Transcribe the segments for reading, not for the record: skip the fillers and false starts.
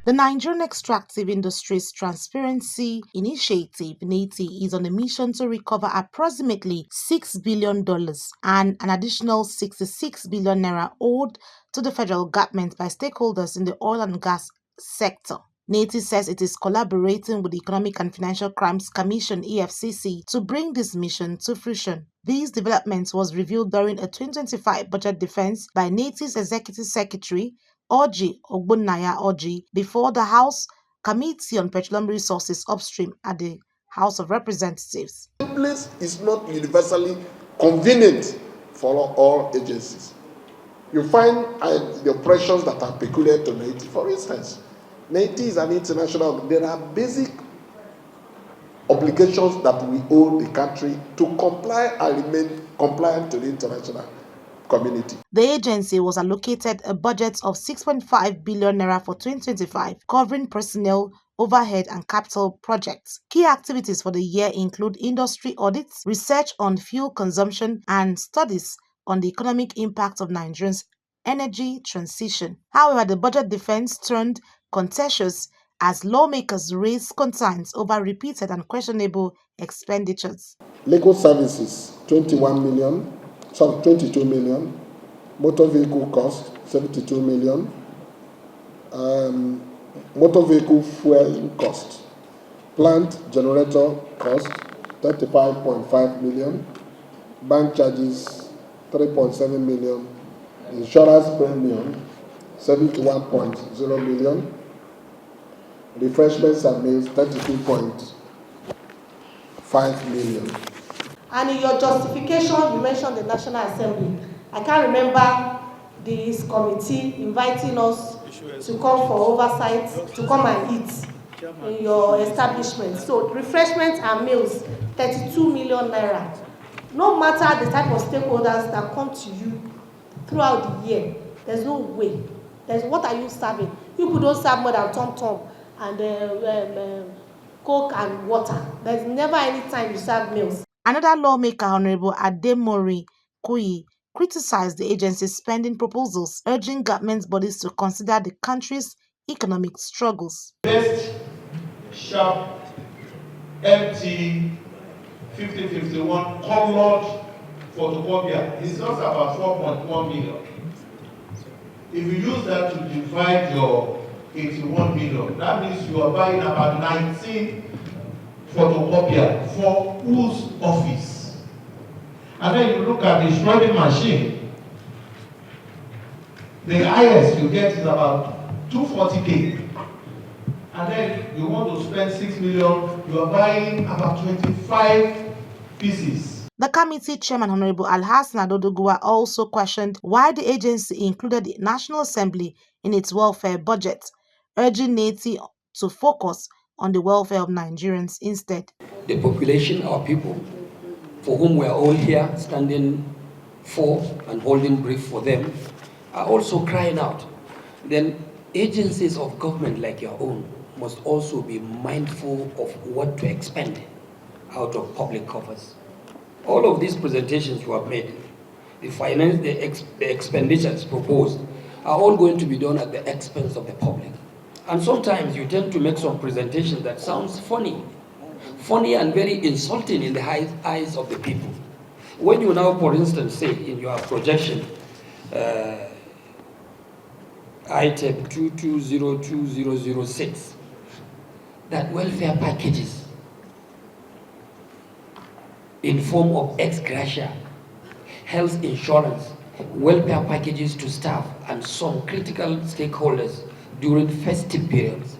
The Nigerian Extractive Industries Transparency Initiative (NEITI) is on a mission to recover approximately $6 billion and an additional 66 billion naira owed to the federal government by stakeholders in the oil and gas sector. NEITI says it is collaborating with the Economic and Financial Crimes Commission (EFCC) to bring this mission to fruition. These developments was revealed during a 2025 budget defense by NEITI's Executive Secretary Orji Ogbonnaya Orji before the House Committee on Petroleum Resources Upstream at the House of Representatives. The place is not universally convenient for all agencies. You find the operations that are peculiar to NEITI. For instance, NEITI is an international. There are basic obligations that we owe the country to comply and remain compliant to the international community. The agency was allocated a budget of 6.5 billion naira for 2025, covering personnel, overhead, and capital projects. Key activities for the year include industry audits, research on fuel consumption, and studies on the economic impact of Nigeria's energy transition. However, the budget defense turned contentious as lawmakers raised concerns over repeated and questionable expenditures. Legal services, 22 million. Motor vehicle cost, 72 million. Motor vehicle fuel cost. Plant generator cost, 35.5 million. Bank charges, 3.7 million. Insurance premium, 71.0 million. Refreshments and meals, 32.5 million. And in your justification, you mentioned the National Assembly. I can't remember this committee inviting us to come for oversight, to come and eat in your establishment. So refreshments and meals, 32 million naira. No matter the type of stakeholders that come to you throughout the year, there's no way. What are you serving? People don't serve more than tom-tom and Coke and water. There's never any time you serve meals. Another lawmaker, Honorable Ademori Kuyi, criticized the agency's spending proposals, urging government bodies to consider the country's economic struggles. Best sharp MT 5051 colored photocopier is just about 4.1 million. If you use that to divide your 81 million, that means you are buying about 19 photocopier for whose office? And then you look at the shredding machine, the highest you get is about 240k. And then you want to spend 6 million, you are buying about 25 pieces. The committee chairman, Honorable Alhassan Adodogua, also questioned why the agency included the National Assembly in its welfare budget, urging NEITI to focus on the welfare of Nigerians instead. The population, our people, for whom we are all here standing for and holding brief for them, are also crying out. Then agencies of government like your own must also be mindful of what to expend out of public coffers. All of these presentations you have made, the expenditures proposed, are all going to be done at the expense of the public. And sometimes you tend to make some presentation that sounds funny and very insulting in the eyes of the people. When you now, for instance, say in your projection, item 22020006, that welfare packages in form of ex gratia, health insurance, welfare packages to staff and some critical stakeholders during festive periods.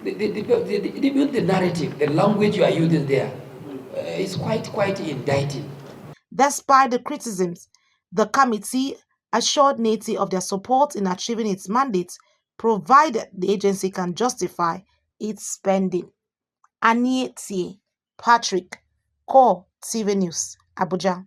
The narrative, the language you are using there is quite indicting. Despite the criticisms, the committee assured NEITI of their support in achieving its mandate, provided the agency can justify its spending. Anieti Patrick, Core TV News, Abuja.